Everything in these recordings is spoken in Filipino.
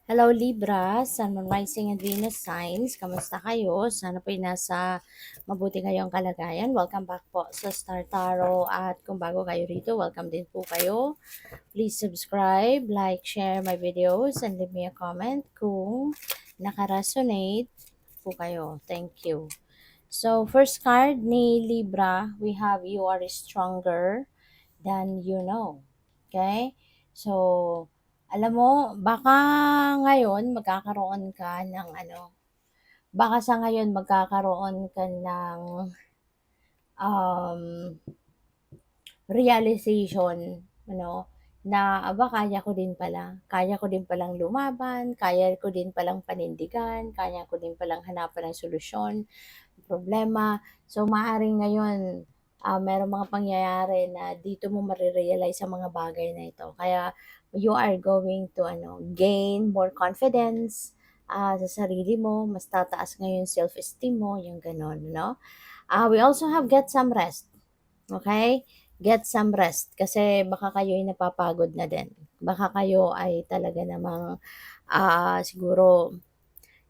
Hello Libra, Sun, Moon, Rising and Venus signs. Kamusta kayo? Sana po'y nasa mabuti kayong kalagayan. Welcome back po sa Star Tarot at kung bago kayo rito, welcome din po kayo. Please subscribe, like, share my videos and leave me a comment kung naka-resonate po kayo. Thank you. So, first card ni Libra, we have you are stronger than you know. Okay? So, alam mo, baka ngayon magkakaroon ka ng baka sa ngayon magkakaroon ka ng um, realization, na kaya ko din pala. Kaya ko din palang lumaban, kaya ko din palang panindigan, kaya ko din palang hanapan ng solusyon, problema. So, maaring ngayon, merong mga pangyayari na dito mo marirealize ang mga bagay na ito. Kaya, you are going to gain more confidence sa sarili mo, mas tataas ngayon self-esteem mo, yung ganon, no? We also have get some rest. Okay? Get some rest kasi baka kayo ay napapagod na din. Baka kayo ay talaga namang siguro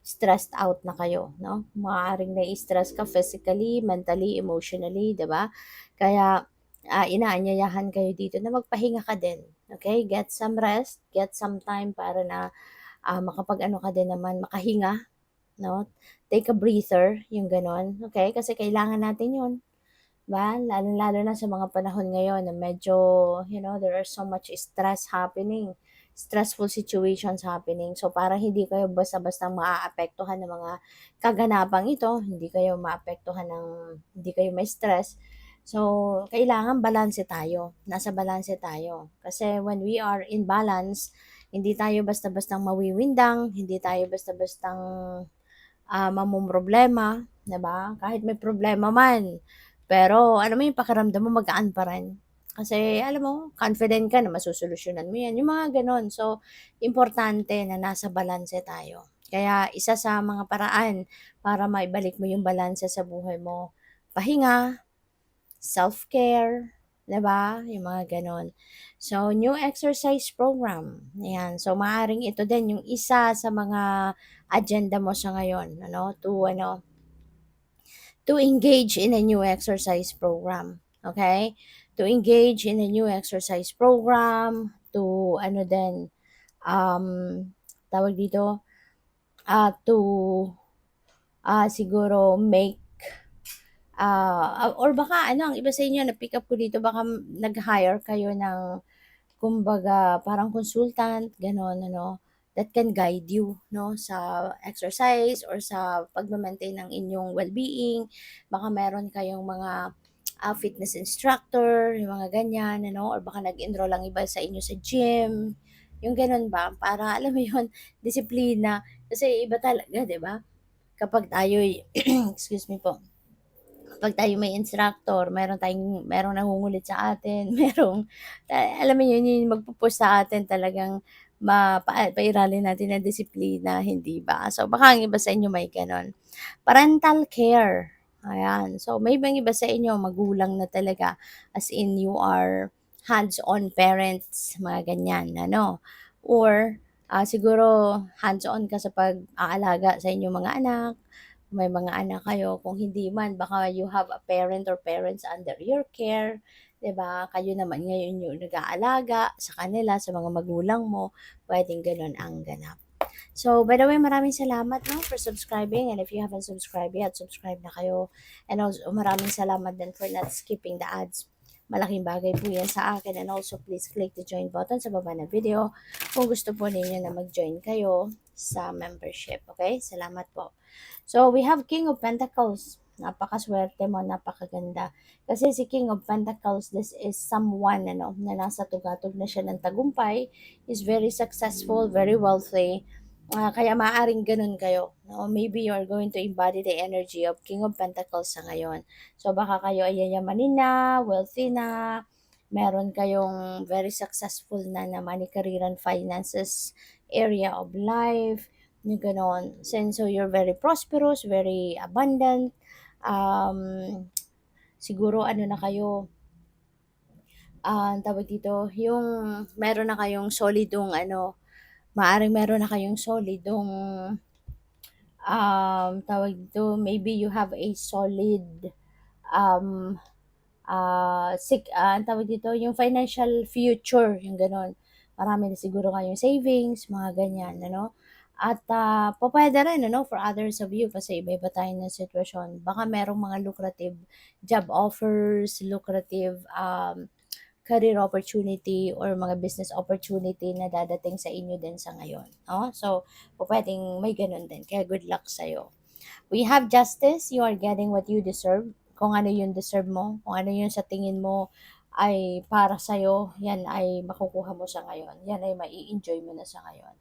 stressed out na kayo, no? Maaaring nai-stress ka physically, mentally, emotionally, 'di ba? Kaya inaanyayahan kayo dito na magpahinga ka din. Okay? Get some rest, get some time para na makapag-ano ka din naman, makahinga, no? Take a breather, yung ganon. Okay? Kasi kailangan natin 'yun. Ba? Lalo na sa mga panahon ngayon na medyo, there are so much stress happening, stressful situations happening. So, para hindi kayo basta-basta maaapektuhan ng mga kaganapang ito, hindi kayo may stress. So, kailangan balanse tayo. Nasa balanse tayo. Kasi when we are in balance, hindi tayo basta-bastang mawiwindang, hindi tayo basta-bastang mamumroblema, 'di ba? Kahit may problema man, pero alam mo yung pakiramdam mo magaan pa rin. Kasi alam mo, confident ka na masosolusyunan mo 'yan, yung mga gano'n. So, importante na nasa balanse tayo. Kaya isa sa mga paraan para maibalik mo yung balanse sa buhay mo, pahinga, self-care, 'di ba? Yung mga gano'n. So, new exercise program, ayan. So, maaaring ito din yung isa sa mga agenda mo sa ngayon, to engage in a new exercise program. Okay? To engage in a new exercise program, to um, tawag dito, to siguro make, or baka ang iba sa inyo, na-pick up ko dito, baka nag-hire kayo ng, kumbaga, parang consultant, gano'n, that can guide you, no, sa exercise or sa pag-maintain ng inyong well-being. Baka meron kayong mga fitness instructor, yung mga ganyan, or baka nag-enroll lang iba sa inyo sa gym, yung gano'n ba, para alam mo yun, disiplina. Kasi iba talaga, di ba? Kapag tayo, excuse me po, kapag tayo may instructor, merong nangungulit sa atin, alam mo yun, yung magpupush sa atin talagang pairalin natin ng disiplina, hindi ba? So, baka ang iba sa inyo may gano'n. Parental care, ayan. So, may ibang iba sa inyo, magulang na talaga, as in you are hands-on parents, mga ganyan, Or, siguro hands-on ka sa pag-aalaga sa inyong mga anak, may mga anak kayo, kung hindi man baka you have a parent or parents under your care, 'di ba? Kayo naman ngayon yung nag-aalaga sa kanila, sa mga magulang mo, puwedeng gano'n ang ganap. So, by the way, maraming salamat, for subscribing, and if you haven't subscribed yet, subscribe na kayo. And also, maraming salamat din for not skipping the ads. Malaking bagay po yan sa akin. And also, please click the join button sa baba ng video kung gusto po ninyo na mag-join kayo sa membership. Okay? Salamat po. So, we have King of Pentacles. Napakaswerte mo, napakaganda. Kasi si King of Pentacles, this is someone, na nasa tugatog na siya ng tagumpay, is very successful, very wealthy. Kaya maaaring ganun kayo. No? Maybe you are going to embody the energy of King of Pentacles sa ngayon. So, baka kayo ay yayamanin na, wealthy na, meron kayong very successful na money, career, and finances area of life, yung ganon. So, you're very prosperous, very abundant. Siguro na kayo, tawag dito, yung meron na kayong solidong Maaaring meron na kayong solidong, tawag dito, maybe you have a solid, um, ang tawag dito, yung financial future, yung gano'n. Marami na siguro kayong savings, mga ganyan, ano. At pupuwede rin ano, for others of you kasi iba-iba tayo ng sitwasyon. Baka merong mga lucrative job offers, lucrative, career opportunity or mga business opportunity na dadating sa inyo din sa ngayon, 'no. So, pupuwedeng may gano'n din, kaya good luck sa'yo. We have justice, you are getting what you deserve. Kung ano yung deserve mo, kung ano yung sa tingin mo ay para sa'yo, yan ay makukuha mo sa ngayon. Yan ay mai-enjoy mo na sa ngayon.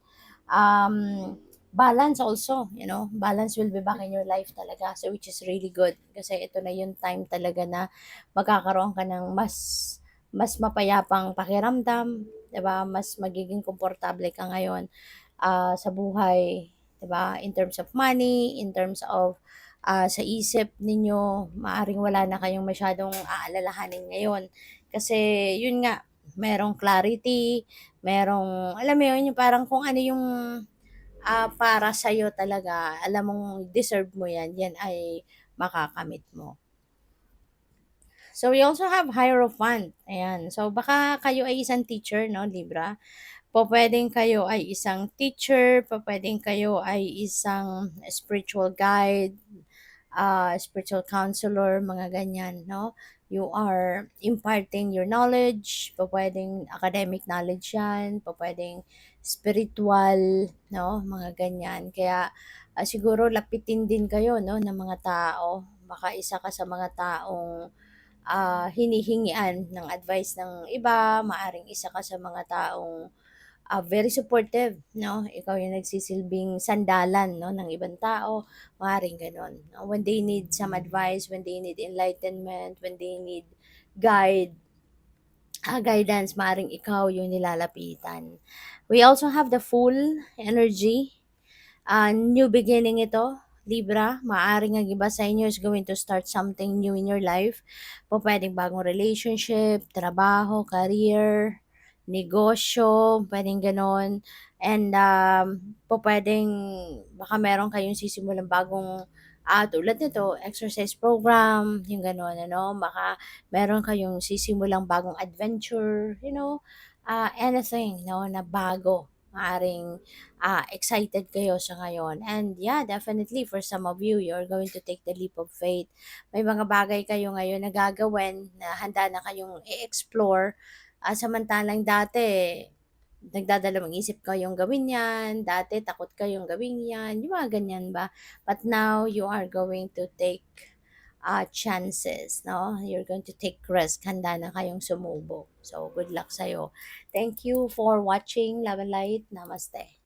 Um, Balance also, balance will be back in your life talaga. So, which is really good. Kasi ito na yung time talaga na magkakaroon ka ng mas mapayapang pakiramdam, 'di ba? Mas magiging komportable ka ngayon sa buhay, 'di ba? In terms of money, in terms of sa isip ninyo, maaring wala na kayong masyadong aalalahanin ngayon. Kasi yun nga, merong clarity, merong, alam mo yun, yung parang kung ano yung para sa'yo talaga, alam mong deserve mo yan, yan ay makakamit mo. So, we also have Hierophant. Ayan. So, baka kayo ay isang teacher, no, Libra? Pupuwedeng kayo ay isang teacher, pupuwedeng kayo ay isang spiritual guide, spiritual counselor, mga ganyan, no? You are imparting your knowledge, pupuwedeng academic knowledge yan, pupuwedeng spiritual, no? Mga ganyan. Kaya siguro lapitin din kayo, no, ng mga tao. Baka isa ka sa mga taong hinihingian ng advice ng iba, maaring isa ka sa mga taong very supportive, no? Ikaw yung nagsisilbing sandalan, no, ng ibang tao, maaaring gano'n. No? When they need some advice, when they need enlightenment, when they need guide, guidance, maaaring ikaw yung nilalapitan. We also have the full energy. New beginning ito, Libra. Maaaring ang iba sa inyo is going to start something new in your life. Pwedeng bagong relationship, trabaho, career, negosyo, pwedeng ganon. And pwedeng baka meron kayong sisimulan bagong tulad nito, exercise program, yung ganon, ano, baka meron kayong sisimulang bagong adventure, anything, no, na bago. Maaring excited kayo sa ngayon. And yeah, definitely for some of you, you're going to take the leap of faith. May mga bagay kayo ngayon na gagawin na handa na kayong i-explore. Samantalang dati, nagdadalawang isip kayong gawin yan, dati takot kayong gawin yan, yung mga ganyan ba? But now, you are going to take chances, no? You're going to take risk. Handa na kayong sumubok. So, good luck sa'yo. Thank you for watching Love and Light. Namaste.